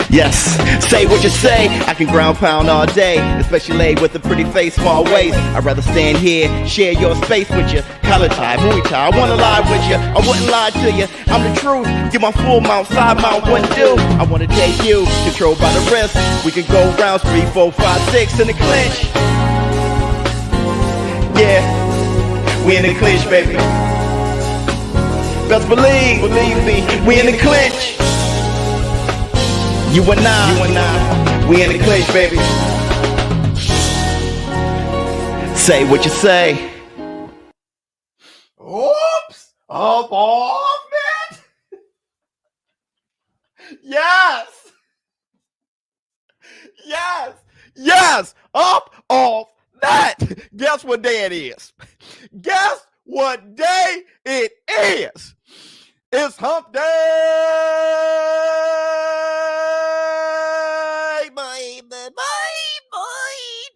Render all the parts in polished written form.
Yes, say what you say. I can ground pound all day, especially laid with a pretty face, small waist. I'd rather stand here, share your space with you. College high, movie tie, I wanna lie with you. I wouldn't lie to you. I'm the truth. Get my full mount, side mount, what do? I wanna take you, controlled by the wrist. We can go rounds 3, 4, 5, 6 in the clinch. Yeah, we in the clinch, baby. Best believe me, we in the clinch. You and I, we in the clinch, baby. Say what you say. Oops! Up off it! Yes! Yes! Yes! Up off that! Guess what day it is? Guess what day it is? It's hump day!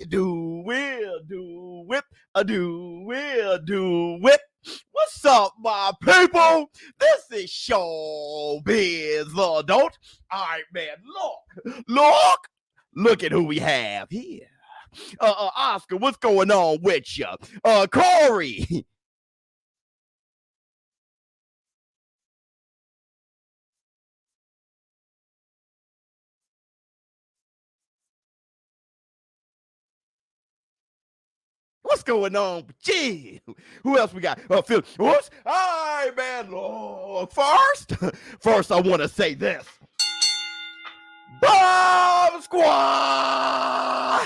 Do it. What's up, my people? This is ShowBizz, the adult. All right, man, look at who we have here. Oscar, what's going on with you? Corey. What's going on? Gee, who else we got? Phil. Whoops. All right, man. Look, first, I want to say this. Bomb Squad!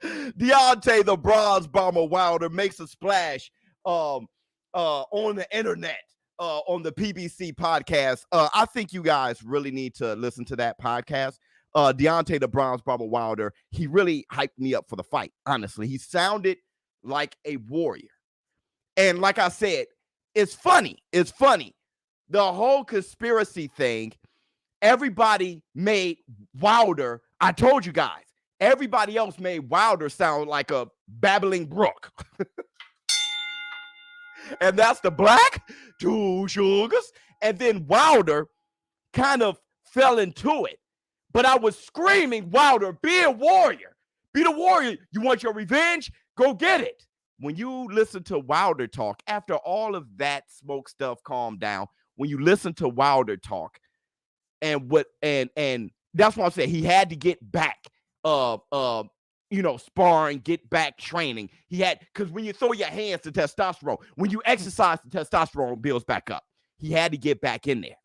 Deontay the Bronze Bomber Wilder makes a splash on the internet, on the PBC podcast. I think you guys really need to listen to that podcast. Deontay the Bronze Bomber Wilder, he really hyped me up for the fight, honestly. He sounded like a warrior. And like I said, it's funny. The whole conspiracy thing, everybody made Wilder, I told you guys, everybody else made Wilder sound like a babbling brook. And that's the black, 2 sugars. And then Wilder kind of fell into it. But I was screaming, Wilder, be a warrior. Be the warrior. You want your revenge? Go get it. When you listen to Wilder talk, after all of that smoke stuff calmed down, when you listen to Wilder talk, and that's why I'm saying he had to get back, sparring, get back training. He had, because when you throw your hands to testosterone, when you exercise, the testosterone builds back up. He had to get back in there.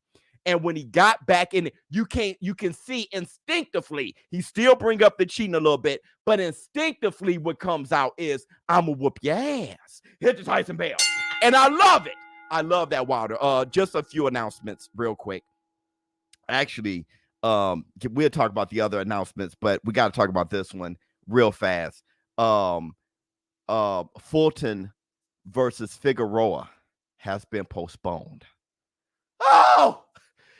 And when he got back in it, you can see instinctively, he still bring up the cheating a little bit, but instinctively what comes out is, I'm going to whoop your ass. Hit the Tyson bell. And I love it. I love that, Wilder. Just a few announcements real quick. Actually, we'll talk about the other announcements, but we got to talk about this one real fast. Fulton versus Figueroa has been postponed. Oh!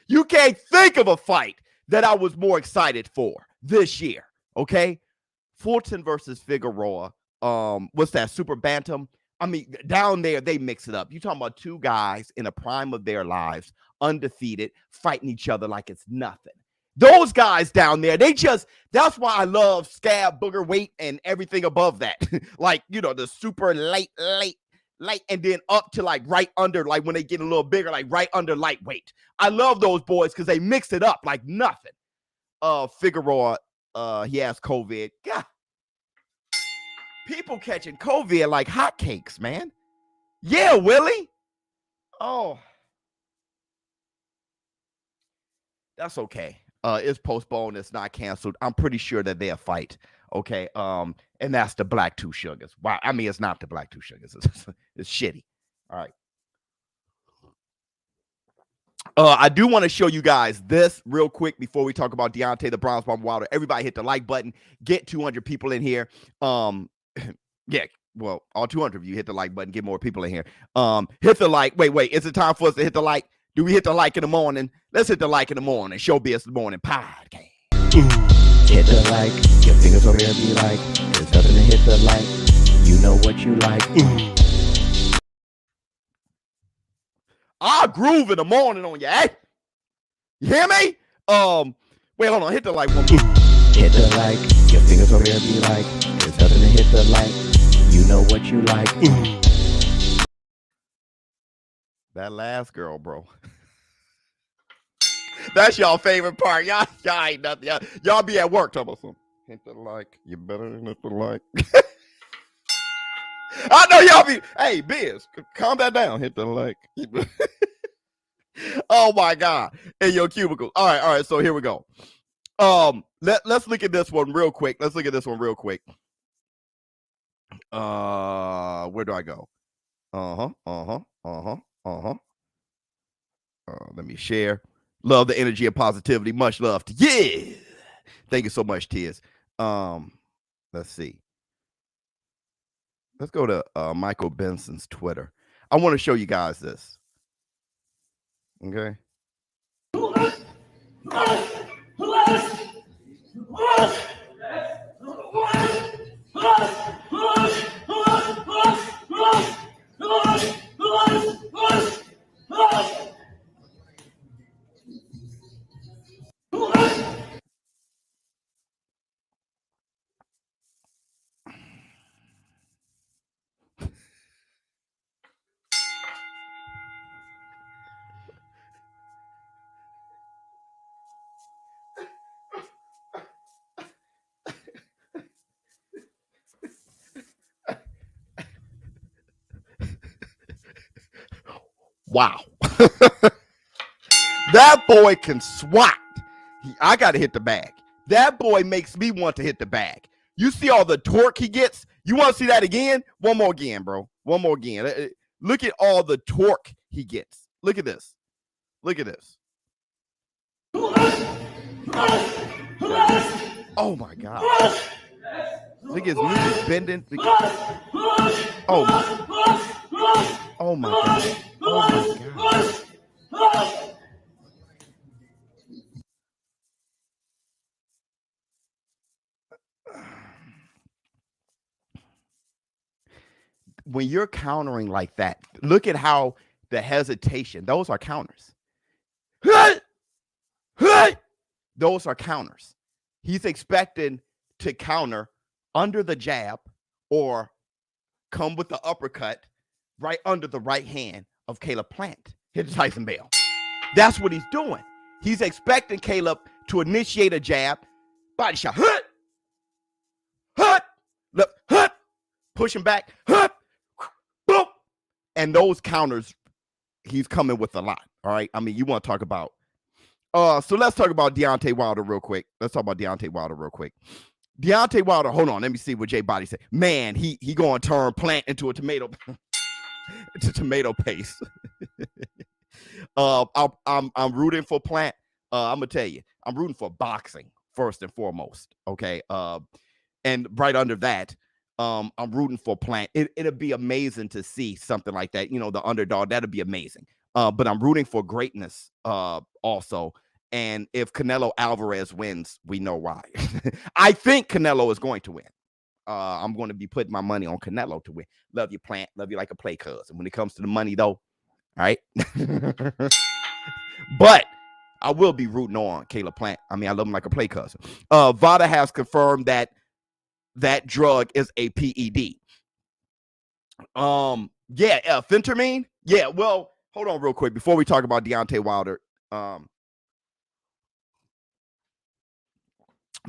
You can't think of a fight that I was more excited for this year, okay? Fulton versus Figueroa. What's that, super bantam? I mean, down there, they mix it up. You're talking about 2 guys in the prime of their lives, undefeated, fighting each other like it's nothing. Those guys down there, that's why I love scab, booger weight, and everything above that. Like, the super light, and then up to like right under, like when they get a little bigger, like right under lightweight. I love those boys because they mix it up like nothing. Figueroa, he has COVID. God, people catching COVID like hotcakes, man. Yeah, Willie. Oh, that's okay. It's postponed. It's not canceled. I'm pretty sure that they'll fight. Okay. And that's the black 2 sugars. Wow. I mean, it's not the black 2 sugars. It's shitty. All right. I do want to show you guys this real quick before we talk about Deontay the Bronze Bomber Wilder. Everybody hit the like button. Get 200 people in here. Yeah. Well, all 200 of you hit the like button. Get more people in here. Hit the like. Wait. Is it time for us to hit the like? Do we hit the like in the morning? Let's hit the like in the morning. ShowBizz the Morning Podcast. Hit the like, your fingers over here be like, there's nothing to hit the like, you know what you like. I'll groove in the morning on you, eh? You hear me? Wait, hold on. Hit the like one more. Hit the like, your fingers over there be like, there's nothing to hit the like, you know what you like. That last girl, bro. That's y'all favorite part. Y'all ain't nothing. Y'all be at work talking about something. Hit the like. You better hit the like. I know y'all be. Hey, Biz, calm that down. Hit the like. Oh my God. In your cubicle. All right. So here we go. Let's look at this one real quick. Where do I go? Let me share. Love the energy and positivity. Much love to you. Thank you so much, Tiz. Let's see. Let's go to Michael Benson's Twitter. I want to show you guys this. Okay. Wow. That boy can swat. I got to hit the bag. That boy makes me want to hit the bag. You see all the torque he gets? You want to see that again? One more again, bro. One more again. Look at all the torque he gets. Look at this. Look at this. Oh, my God. Look at his knees bending. Oh, my. Oh, my God. Oh, my God. When you're countering like that, look at how the hesitation, those are counters. Those are counters. He's expecting to counter under the jab or come with the uppercut right under the right hand of Caleb Plant. Hit the Tyson Bell. That's what he's doing. He's expecting Caleb to initiate a jab, body shot, push him back, boom. And those counters, he's coming with a lot. All right. I mean, you want to talk about. So let's talk about Deontay Wilder real quick. Deontay Wilder, hold on. Let me see what Jay Body said. Man, he going to turn Plant into a tomato, tomato paste. I'm rooting for Plant. I'm gonna tell you, I'm rooting for boxing first and foremost. Okay. And right under that, I'm rooting for Plant. It'll be amazing to see something like that. You know, the underdog, that'd be amazing. But I'm rooting for greatness also. And if Canelo Alvarez wins, we know why. I think Canelo is going to win. I'm going to be putting my money on Canelo to win. Love you, Plant. Love you like a play cousin. When it comes to the money, though, all right? But I will be rooting on Caleb Plant. I mean, I love him like a play cousin. VADA has confirmed that that drug is a PED. Phentermine. Yeah, well, hold on real quick before we talk about Deontay Wilder.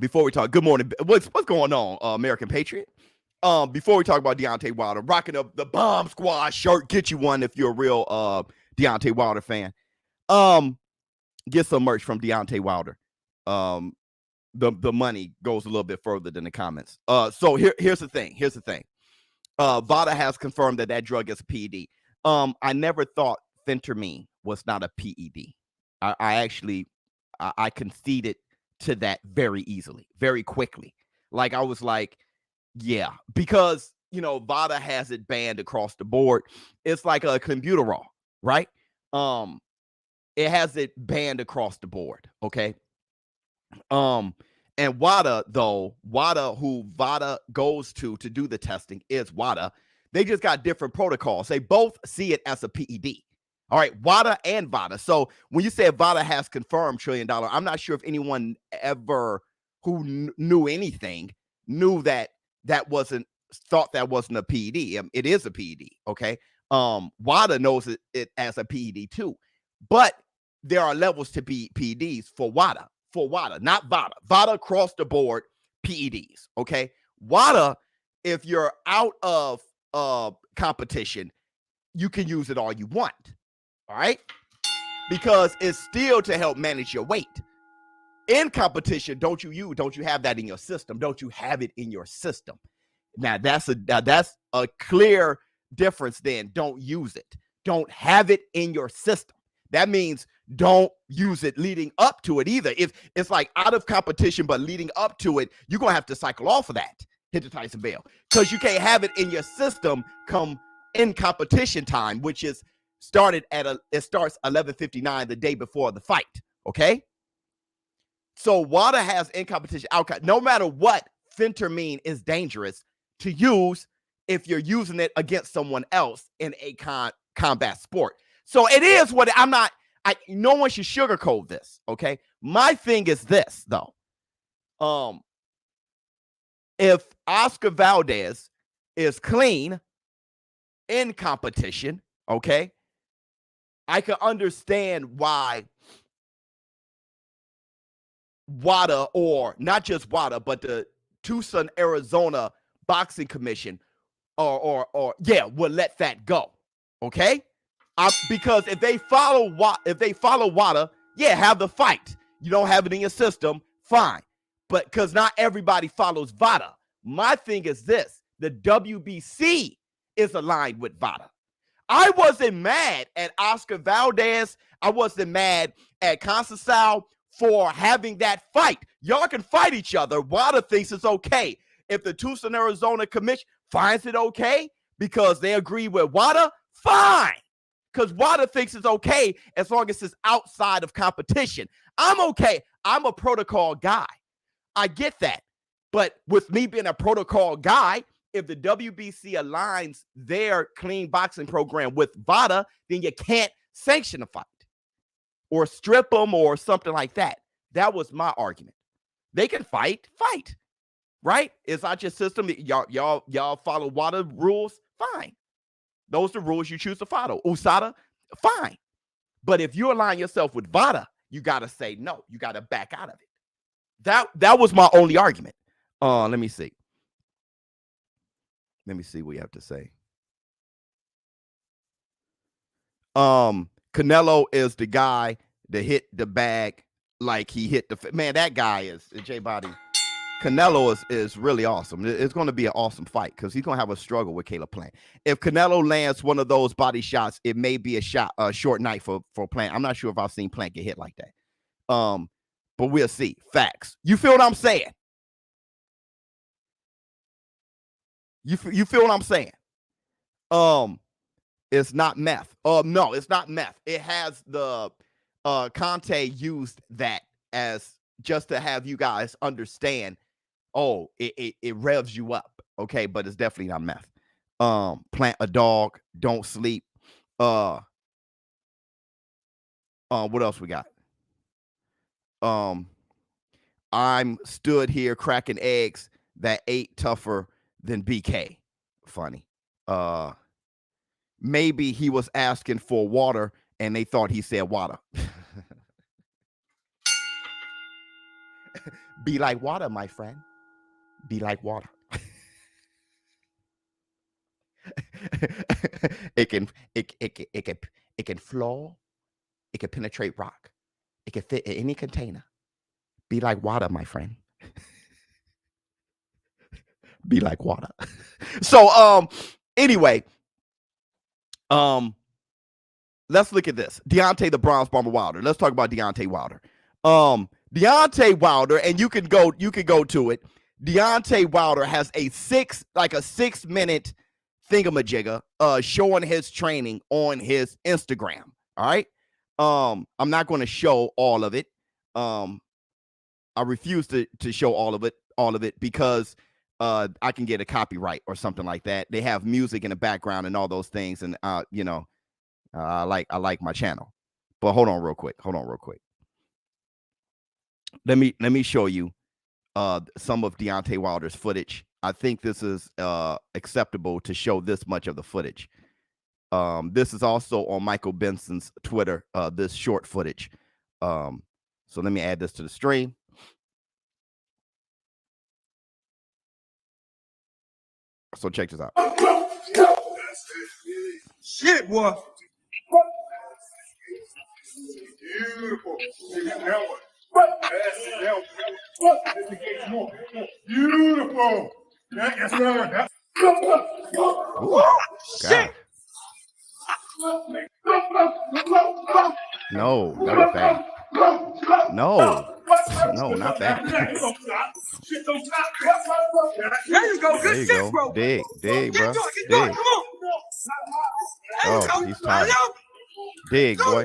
Before we talk, good morning. What's going on, American Patriot? Before we talk about Deontay Wilder, rocking up the Bomb Squad shirt. Get you one if you're a real Deontay Wilder fan. Get some merch from Deontay Wilder. The money goes a little bit further than the comments. So here's the thing. VADA has confirmed that drug is a PED. I never thought phentermine was not a PED. I conceded to that very easily, very quickly. Like I was like, yeah, because you know VADA has it banned across the board. It's like a clenbuterol, right? It has it banned across the board. Okay. And WADA, who VADA goes to do the testing is WADA. They just got different protocols. They both see it as a PED. All right, WADA and VADA. So when you say VADA has confirmed $1 trillion, I'm not sure if anyone ever who knew anything knew that thought that wasn't a PED. It is a PED, okay? WADA knows it as a PED too. But there are levels to PEDs for WADA, not VADA. VADA across the board PEDs, okay? WADA, if you're out of competition, you can use it all you want, all right? Because it's still to help manage your weight. In competition, don't you have that in your system? Don't you have it in your system? Now that's a clear difference. Then don't use it. Don't have it in your system. That means don't use it leading up to it either. If it's like out of competition, but leading up to it, you're going to have to cycle off of that. Hit the Tyson bell. Because you can't have it in your system come in competition time, which is starts 11:59 the day before the fight. Okay. So WADA has in competition outcome. No matter what, phentermine is dangerous to use if you're using it against someone else in a combat sport. So it is what no one should sugarcoat this. Okay. My thing is this though. If Oscar Valdez is clean in competition, okay, I can understand why WADA, or not just WADA, but the Tucson, Arizona Boxing Commission would let that go. Okay? Because if they follow WADA, have the fight. You don't have it in your system, fine. But because not everybody follows VADA. My thing is this: the WBC is aligned with VADA. I wasn't mad at Oscar Valdez. I wasn't mad at Conceição for having that fight. Y'all can fight each other. WADA thinks it's okay. If the Tucson, Arizona Commission finds it okay because they agree with WADA, fine. Because WADA thinks it's okay as long as it's outside of competition. I'm okay. I'm a protocol guy. I get that. But with me being a protocol guy, if the WBC aligns their clean boxing program with VADA, then you can't sanction a fight or strip them or something like that. That was my argument. They can fight, right? It's not your system. Y'all follow WADA rules, fine. Those are the rules you choose to follow. USADA, fine. But if you align yourself with VADA, you got to say no. You got to back out of it. That was my only argument. Let me see. Let me see what you have to say. Canelo is the guy that hit the bag like he hit the man. That guy is J-Body. Canelo is really awesome. It's going to be an awesome fight because he's going to have a struggle with Caleb Plant. If Canelo lands one of those body shots, it may be a short night for Plant. I'm not sure if I've seen Plant get hit like that. But we'll see. Facts. You feel what I'm saying? You feel what I'm saying? It's not meth. No, it's not meth. It has the Conte used that as just to have you guys understand. Oh, it revs you up. Okay, but it's definitely not meth. Plant a dog, don't sleep. What else we got? I'm stood here cracking eggs that ate tougher than BK. Funny. Maybe he was asking for water and they thought he said water. Be like water, my friend. Be like water. It can flow. It can penetrate rock. It can fit in any container. Be like water, my friend. Be like water. So anyway, let's look at this. Deontay the Bronze Bomber Wilder. Let's talk about Deontay Wilder. Deontay Wilder, and you can go to it. Deontay Wilder has a 6-minute thingamajigger showing his training on his Instagram. All right. I'm not going to show all of it. I refuse to show all of it because I can get a copyright or something like that. They have music in the background and all those things, and I like my channel. But hold on real quick. Let me show you some of Deontay Wilder's footage. I think this is acceptable to show this much of the footage. This is also on Michael Benson's Twitter, this short footage. So let me add this to the stream. So check this out. Shit, boy. Beautiful. Beautiful. Yes, sir. Ooh, God. No, not that. No, not that. There you go. There you go. Dig, bro. Dig. Oh, he's tired. Dig, boy.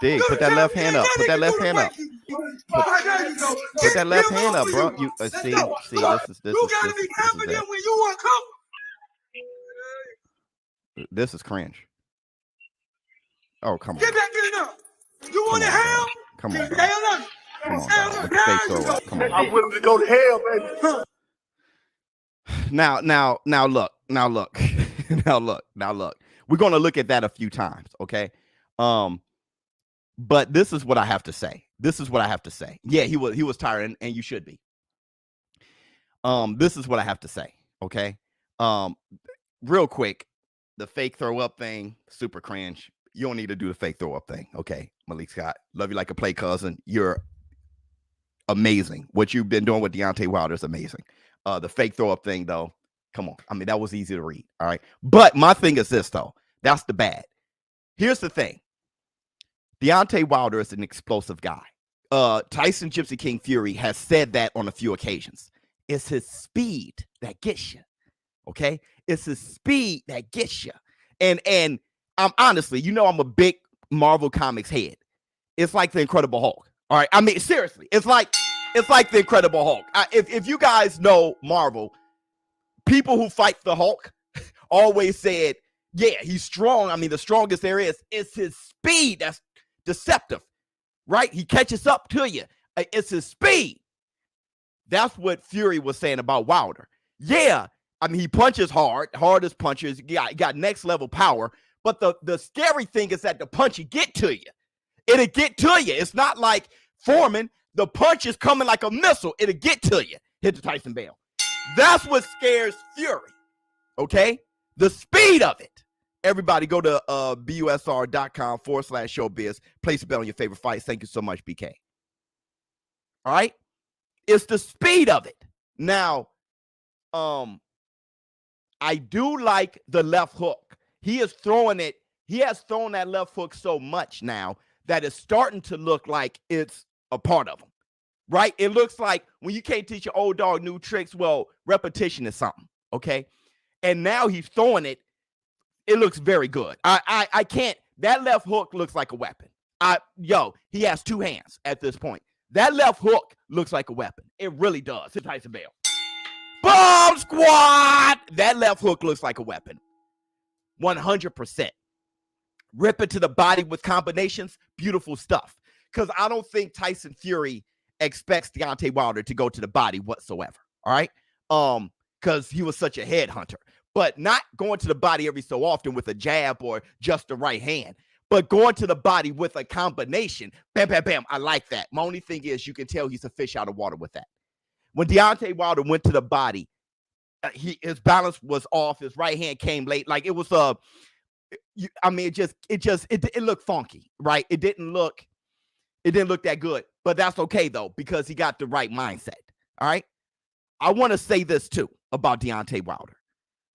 Dig. Put that left hand up. Put that left hand up. Put that left hand up, bro. You see. This is cringe. Oh, come on. Get back in there. You want to hell? Come on, bro. Come on, bro. With the fake throw up. Come on. I'm willing to go to hell, baby. Now look. We're gonna look at that a few times, okay? But this is what I have to say. Yeah, he was tired, and you should be. This is what I have to say, okay? Real quick, the fake throw up thing, super cringe. You don't need to do the fake throw up thing, okay? Malik Scott, love you like a play cousin. You're amazing. What you've been doing with Deontay Wilder is amazing. The fake throw up thing, though, come on. I mean, that was easy to read, all right? But my thing is this, though. That's the bad. Here's the thing. Deontay Wilder is an explosive guy. Tyson Gypsy King Fury has said that on a few occasions. It's his speed that gets you, okay? It's his speed that gets you. And I'm honestly, I'm a big Marvel Comics head. It's like the Incredible Hulk. All right. I mean, seriously, it's like the Incredible Hulk. If you guys know Marvel, people who fight the Hulk always said, yeah, he's strong. I mean, the strongest there is. It's his speed that's deceptive, right? He catches up to you. It's his speed. That's what Fury was saying about Wilder. Yeah, I mean, he punches hardest punches. Got next level power. But the scary thing is that the punch will get to you. It'll get to you. It's not like Foreman. The punch is coming like a missile. It'll get to you. Hit the Tyson Bell. That's what scares Fury. Okay? The speed of it. Everybody go to busr.com/showbiz. Place a bet on your favorite fights. Thank you so much, BK. All right? It's the speed of it. Now, I do like the left hook. He is throwing it. He has thrown that left hook so much now that it's starting to look like it's a part of him, right? It looks like when you can't teach your old dog new tricks, well, repetition is something, okay? And now he's throwing it. It looks very good. I can't. That left hook looks like a weapon. He has two hands at this point. That left hook looks like a weapon. It really does. Hit Tyson Bell. Bomb squad. That left hook looks like a weapon. 100%. Rip it to the body with combinations. Beautiful stuff. Because I don't think Tyson Fury expects Deontay Wilder to go to the body whatsoever. All right. Because he was such a headhunter. But not going to the body every so often with a jab or just the right hand. But going to the body with a combination. Bam, bam, bam. I like that. My only thing is you can tell he's a fish out of water with that. When Deontay Wilder went to the body, his balance was off. His right hand came late. Like it was it looked funky, right? It didn't look that good. But that's okay though, because he got the right mindset. All right. I want to say this too about Deontay Wilder.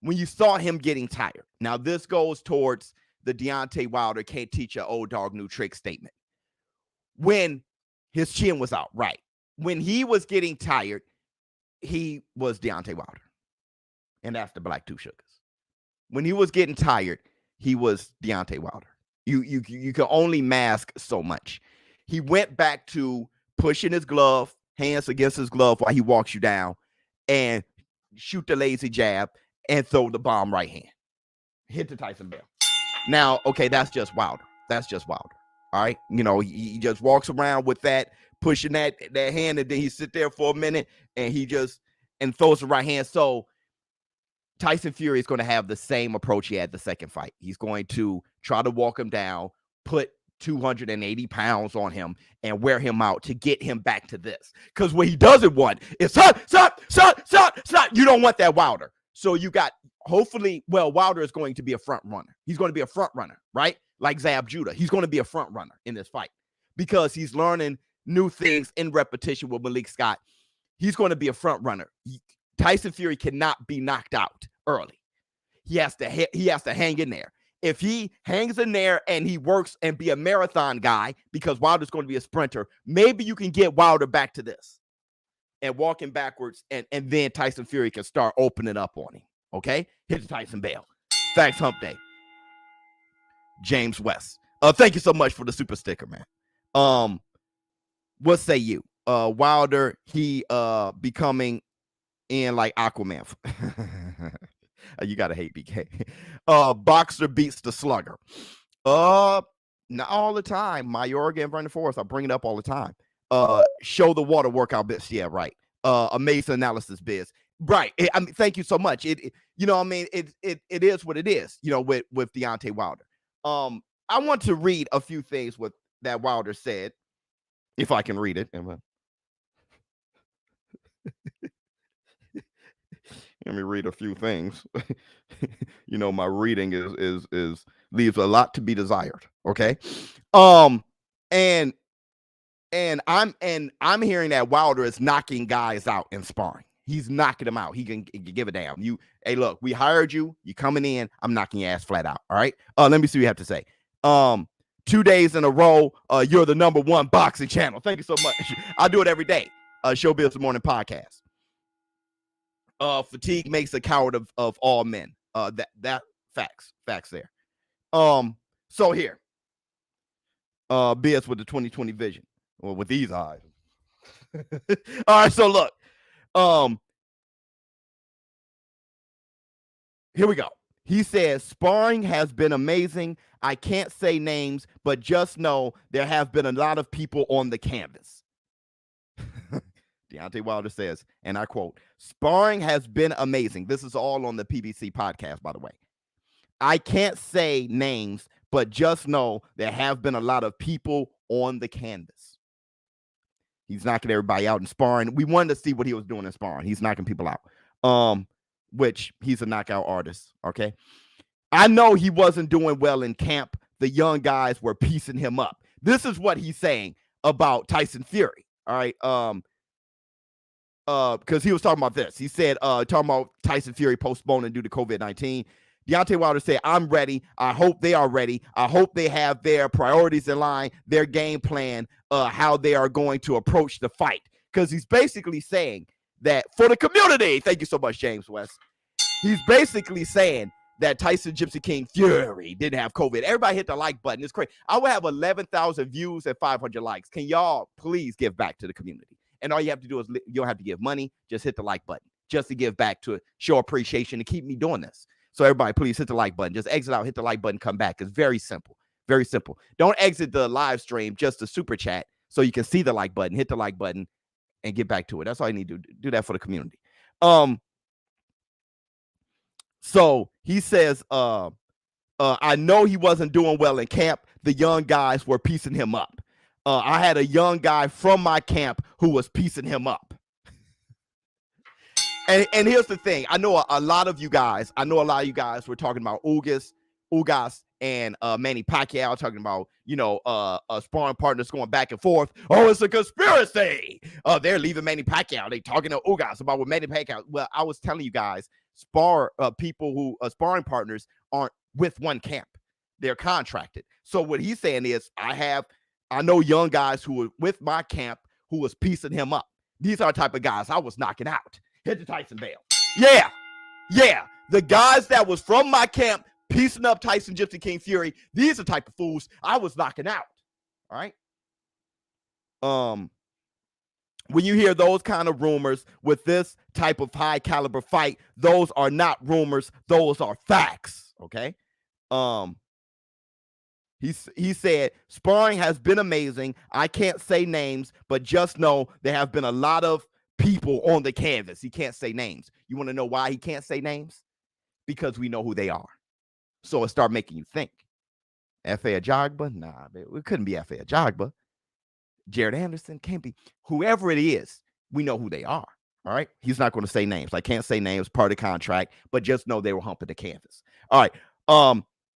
When you saw him getting tired. Now this goes towards the Deontay Wilder can't teach an old dog new trick statement. When his chin was out, right? When he was getting tired, he was Deontay Wilder. And that's the Black Two Sugars. When he was getting tired, he was Deontay Wilder. You can only mask so much. He went back to pushing his glove, hands against his glove while he walks you down, and shoot the lazy jab and throw the bomb right hand. Hit the Tyson Bell. Now, okay, that's just Wilder. That's just Wilder. All right. You know, he just walks around with that, pushing that hand, and then he sit there for a minute and he just and throws the right hand. So Tyson Fury is going to have the same approach he had the second fight. He's going to try to walk him down, put 280 pounds on him, and wear him out to get him back to this. Because what he doesn't want is stop. You don't want that Wilder. So you got, hopefully, well, Wilder is going to be a front runner. He's going to be a front runner, right? Like Zab Judah. He's going to be a front runner in this fight because he's learning new things in repetition with Malik Scott. He's going to be a front runner. Tyson Fury cannot be knocked out early. He has to hang in there. If he hangs in there and he works and be a marathon guy, because Wilder's going to be a sprinter, maybe you can get Wilder back to this and walking backwards, and then Tyson Fury can start opening up on him. Okay? Hit the Tyson bell. Thanks, Hump Day. James West. Thank you so much for the super sticker, man. What say you? Wilder, he becoming in like Aquaman. You gotta hate BK. Boxer beats the slugger. Not all the time. Mayorga and Vernon Forrest, I bring it up all the time. Show the water workout bits. Yeah, right. Amazing analysis biz. Right. I mean, thank you so much. It you know, I mean, it is what it is, you know, with Deontay Wilder. I want to read a few things with that Wilder said, if I can read it. Let me read a few things. You know, my reading is leaves a lot to be desired. Okay. And I'm hearing that Wilder is knocking guys out in sparring. He's knocking them out. He can give a damn. Hey, look, we hired you. You coming in. I'm knocking your ass flat out. All right. Let me see what you have to say. 2 days in a row. You're the #1 boxing channel. Thank you so much. I do it every day. ShowBizz Morning Podcast. Fatigue makes a coward of all men. That facts there. So here, Biz with the 2020 vision, or with these eyes. All right, so look, here we go. He says, sparring has been amazing. I can't say names, but just know there have been a lot of people on the canvas. Deontay Wilder says, and I quote, sparring has been amazing. This is all on the PBC podcast, by the way. I can't say names, but just know there have been a lot of people on the canvas. He's knocking everybody out in sparring. We wanted to see what he was doing in sparring. He's knocking people out, which he's a knockout artist, okay? I know he wasn't doing well in camp. The young guys were piecing him up. This is what he's saying about Tyson Fury, all right? Because he was talking about this. He said, talking about Tyson Fury postponing due to COVID-19. Deontay Wilder said, I'm ready. I hope they are ready. I hope they have their priorities in line, their game plan, how they are going to approach the fight. Because he's basically saying that for the community, thank you so much, James West. He's basically saying that Tyson Gypsy King Fury didn't have COVID. Everybody hit the like button. It's crazy. I will have 11,000 views and 500 likes. Can y'all please give back to the community? And all you have to do is, you don't have to give money. Just hit the like button just to give back, to show appreciation, to keep me doing this. So everybody, please hit the like button. Just exit out, hit the like button, come back. It's very simple. Very simple. Don't exit the live stream just to super chat so you can see the like button. Hit the like button and get back to it. That's all you need to do that for the community. So he says, I know he wasn't doing well in camp. The young guys were piecing him up. I had a young guy from my camp who was piecing him up. And here's the thing. I know a lot of you guys were talking about Ugas and Manny Pacquiao, talking about, sparring partners going back and forth. Oh, it's a conspiracy. They're leaving Manny Pacquiao. They talking to Ugas about what Manny Pacquiao. Well, I was telling you guys, people who sparring partners aren't with one camp. They're contracted. So what he's saying is, I know young guys who were with my camp who was piecing him up. These are the type of guys I was knocking out. Hit the Tyson bell. Yeah. The guys that was from my camp piecing up Tyson Gypsy King Fury, these are the type of fools I was knocking out. All right. When you hear those kind of rumors with this type of high caliber fight, those are not rumors. Those are facts. Okay. He said, sparring has been amazing. I can't say names, but just know there have been a lot of people on the canvas. He can't say names. You want to know why he can't say names? Because we know who they are. So it start making you think. F.A. Ajagba? Nah, it couldn't be F.A. Ajagba. Jared Anderson can't be. Whoever it is, we know who they are. All right. He's not going to say names. I can't say names, part of the contract, but just know they were humping the canvas. All right.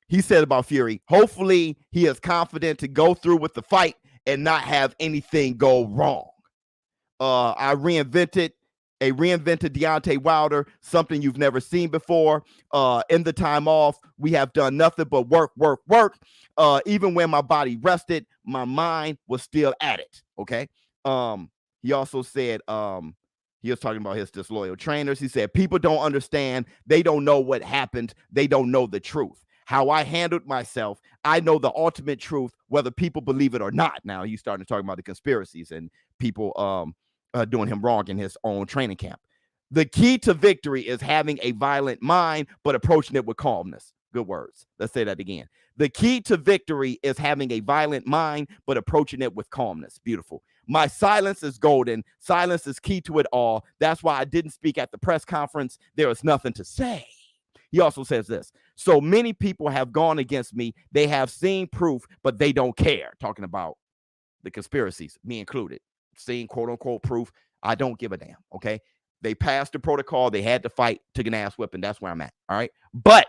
He said about Fury, hopefully he is confident to go through with the fight and not have anything go wrong. I reinvented Deontay Wilder, something you've never seen before. In the time off, we have done nothing but work. Even when my body rested, my mind was still at it. Okay. He also said, he was talking about his disloyal trainers. He said, people don't understand. They don't know what happened. They don't know the truth. How I handled myself, I know the ultimate truth, whether people believe it or not. Now he's starting to talk about the conspiracies and people doing him wrong in his own training camp. The key to victory is having a violent mind, but approaching it with calmness. Good words. Let's say that again. The key to victory is having a violent mind, but approaching it with calmness. Beautiful. My silence is golden. Silence is key to it all. That's why I didn't speak at the press conference. There is nothing to say. He also says this. So many people have gone against me. They have seen proof, but they don't care. Talking about the conspiracies, me included. Seeing quote unquote proof. I don't give a damn. Okay. They passed the protocol. They had to fight, took an ass whipping. That's where I'm at. All right. But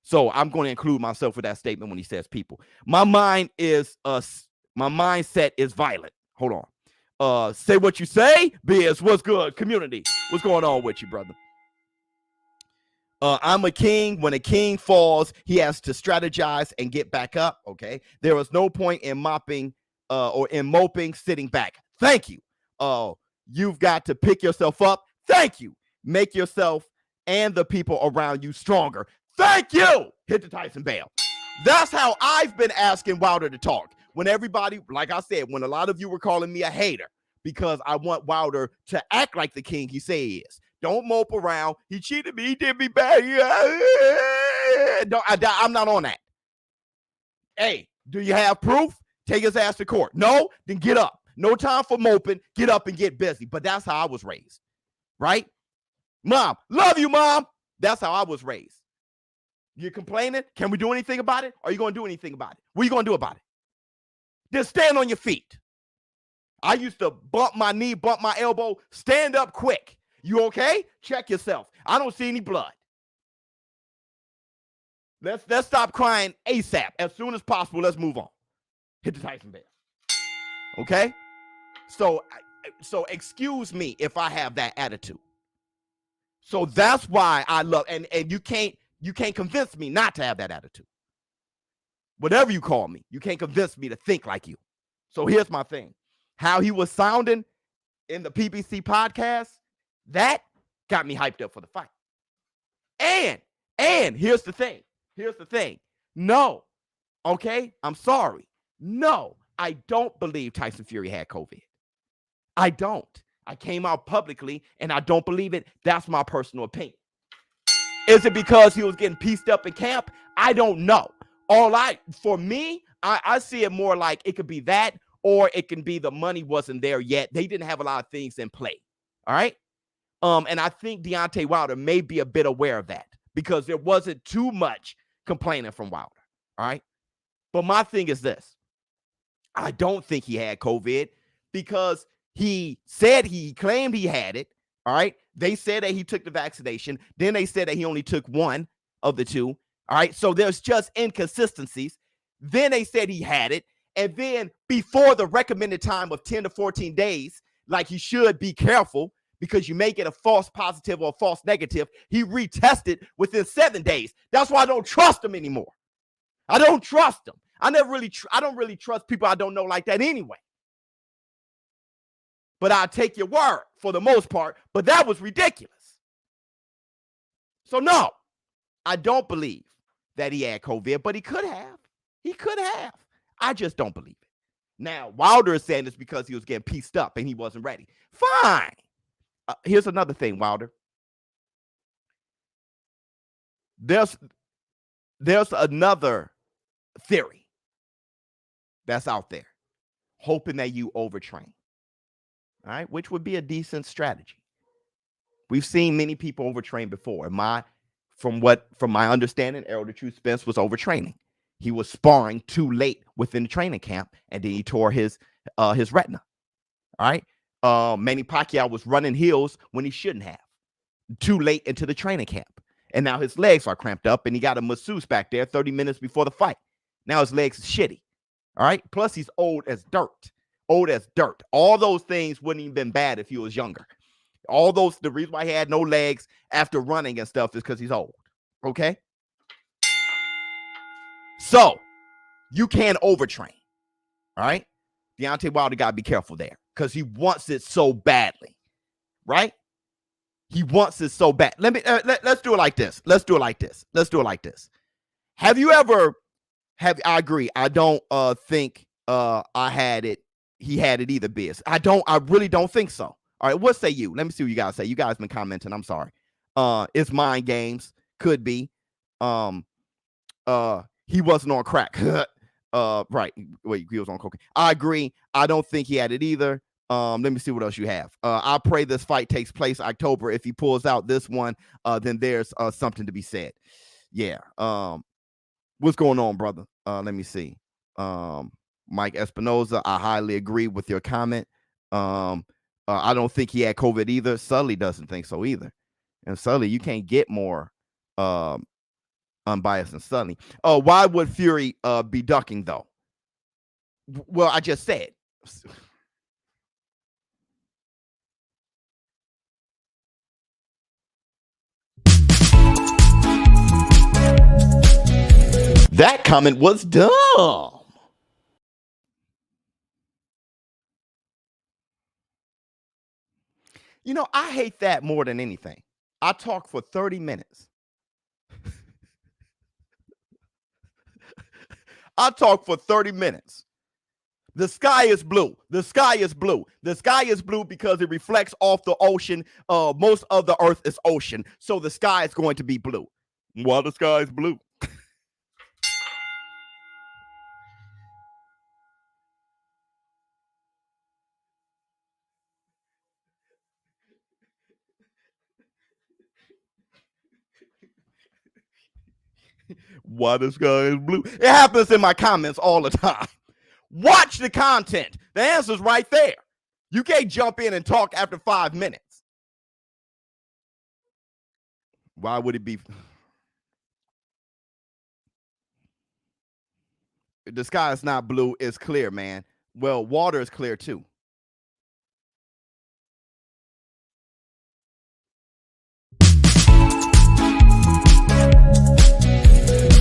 so I'm going to include myself with that statement when he says people. My mindset is violent. Hold on. Say what you say. Biz, what's good? Community. What's going on with you, brother? I'm a king. When a king falls, he has to strategize and get back up. Okay. There is no point in moping or in moping, sitting back. Thank you. You've got to pick yourself up. Thank you. Make yourself and the people around you stronger. Thank you. Hit the Tyson bell. That's how I've been asking Wilder to talk. When everybody, like I said, when a lot of you were calling me a hater because I want Wilder to act like the king he say he is. Don't mope around. He cheated me. He did me bad. I'm not on that. Hey, do you have proof? Take his ass to court. No? Then get up. No time for moping. Get up and get busy. But that's how I was raised. Right? Mom, love you, Mom. That's how I was raised. You're complaining? Can we do anything about it? Are you going to do anything about it? What are you going to do about it? Just stand on your feet. I used to bump my knee, bump my elbow. Stand up quick. You okay? Check yourself. I don't see any blood. Let's stop crying ASAP. As soon as possible, let's move on. Hit the Tyson bell. Okay? So excuse me if I have that attitude. So that's why I love, and you can't convince me not to have that attitude. Whatever you call me, you can't convince me to think like you. So here's my thing. How he was sounding in the PBC podcast, that got me hyped up for the fight. And here's the thing. No. Okay? I'm sorry. No, I don't believe Tyson Fury had COVID. I don't. I came out publicly and I don't believe it. That's my personal opinion. Is it because he was getting pieced up in camp? I don't know. For me, I see it more like it could be that, or it can be the money wasn't there yet. They didn't have a lot of things in play. All right. And I think Deontay Wilder may be a bit aware of that because there wasn't too much complaining from Wilder. All right. But my thing is this. I don't think he had COVID because he claimed he had it. All right. They said that he took the vaccination. Then they said that he only took one of the two. All right. So there's just inconsistencies. Then they said he had it. And then before the recommended time of 10 to 14 days, like he should be careful because you may get a false positive or a false negative. He retested within 7 days. That's why I don't trust him anymore. I don't trust him. I don't really trust people I don't know like that anyway. But I'll take your word for the most part. But that was ridiculous. So no, I don't believe that he had COVID, but he could have. He could have. I just don't believe it. Now, Wilder is saying this because he was getting pieced up and he wasn't ready. Fine. Here's another thing, Wilder. There's another theory that's out there, hoping that you overtrain. All right, which would be a decent strategy. We've seen many people overtrain before. From my understanding, Errol the Truth Spence was overtraining. He was sparring too late within the training camp, and then he tore his retina. All right. Manny Pacquiao was running heels when he shouldn't have. Too late into the training camp. And now his legs are cramped up, and he got a masseuse back there 30 minutes before the fight. Now his legs are shitty. All right. Plus, he's old as dirt. Old as dirt. All those things wouldn't even been bad if he was younger. The reason why he had no legs after running and stuff is because he's old. Okay. So you can't overtrain. All right. Deontay Wilder got to be careful there because he wants it so badly. Right. He wants it so bad. Let's do it like this. Let's do it like this. Have you ever I agree. I don't think I had it. He had it either, Biz. I really don't think so. All right, what say you? Let me see what you guys say. You guys been commenting. I'm sorry. It's mind games. Could be. He wasn't on crack. Right. Wait, he was on cocaine. I agree. I don't think he had it either. Let me see what else you have. I pray this fight takes place October. If he pulls out this one, then there's something to be said. Yeah. What's going on, brother? Let me see. Mike Espinoza, I highly agree with your comment. I don't think he had COVID either. Sully doesn't think so either. And Sully, you can't get more unbiased than Sully. Why would Fury be ducking, though? Well, I just said. That comment was dumb. You know, I hate that more than anything. I talk for 30 minutes. I talk for 30 minutes. The sky is blue. The sky is blue. The sky is blue because it reflects off the ocean. Most of the earth is ocean. So the sky is going to be blue. Well, the sky is blue. Why the sky is blue? It happens in my comments all the time. Watch the content. The answer's right there. You can't jump in and talk after 5 minutes. Why would it be? The sky is not blue. It's clear, man. Well, water is clear too.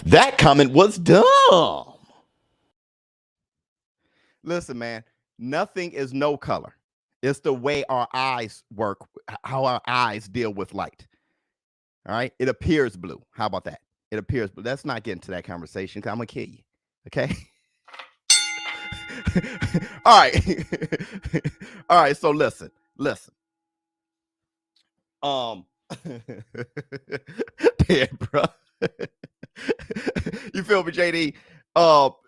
That comment was dumb. Listen, man, nothing is no color. It's the way our eyes work, how our eyes deal with light. All right. It appears blue. How about that? It appears blue. Let's not get into that conversation because I'm going to kill you. Okay. All right. All right. So listen. Damn, bro. You feel me, JD?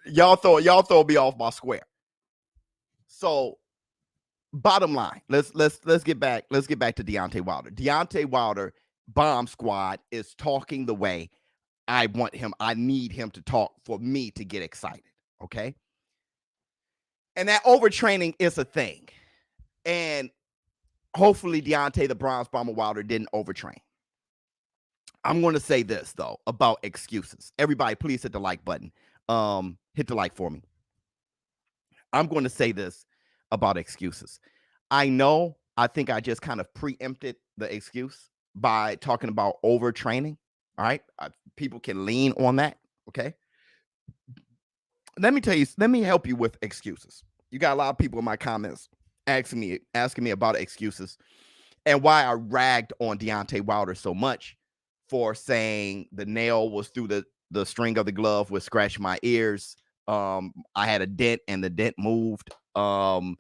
Y'all throw me off my square. So, bottom line, let's get back to Deontay Wilder. Deontay Wilder, Bomb Squad, is talking the way I want him. I need him to talk for me to get excited. Okay. And that overtraining is a thing. And hopefully Deontay the Bronze Bomber Wilder didn't overtrain. I'm going to say this, though, about excuses. Everybody, please hit the like button. Hit the like for me. I'm going to say this about excuses. I think I just kind of preempted the excuse by talking about overtraining. All right. People can lean on that. Okay. Let me help you with excuses. You got a lot of people in my comments asking me about excuses and why I ragged on Deontay Wilder so much for saying the nail was through the string of the glove, which scratched my ears. I had a dent and the dent moved. The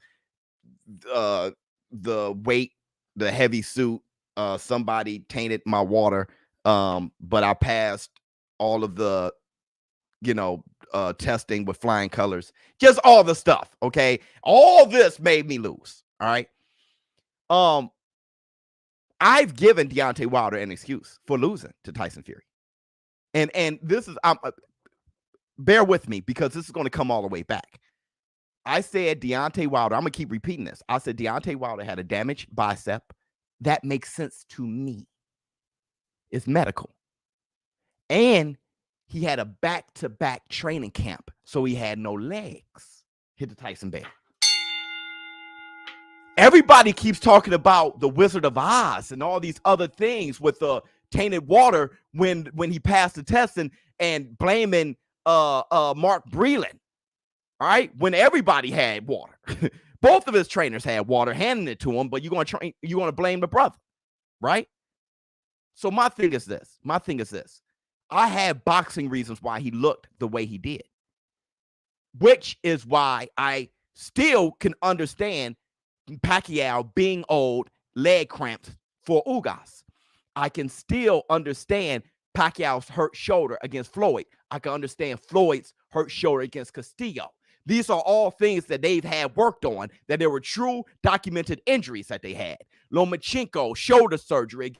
weight, the heavy suit, somebody tainted my water. But I passed all of the testing with flying colors, just all the stuff. Okay. All this made me lose. All right. I've given Deontay Wilder an excuse for losing to Tyson Fury. And this is, bear with me because this is going to come all the way back. I said Deontay Wilder, I'm going to keep repeating this. I said Deontay Wilder had a damaged bicep. That makes sense to me. It's medical. And he had a back-to-back training camp, so he had no legs. Hit the Tyson bear. Everybody keeps talking about the Wizard of Oz and all these other things with the tainted water when he passed the test and blaming Mark Breland. All right, when everybody had water. Both of his trainers had water, handing it to him, but you're going to blame the brother, right? So my thing is this. I have boxing reasons why he looked the way he did, which is why I still can understand Pacquiao being old, leg cramps for Ugas. I can still understand Pacquiao's hurt shoulder against Floyd. I can understand Floyd's hurt shoulder against Castillo. These are all things that they've had worked on, that there were true documented injuries that they had. Lomachenko, shoulder surgery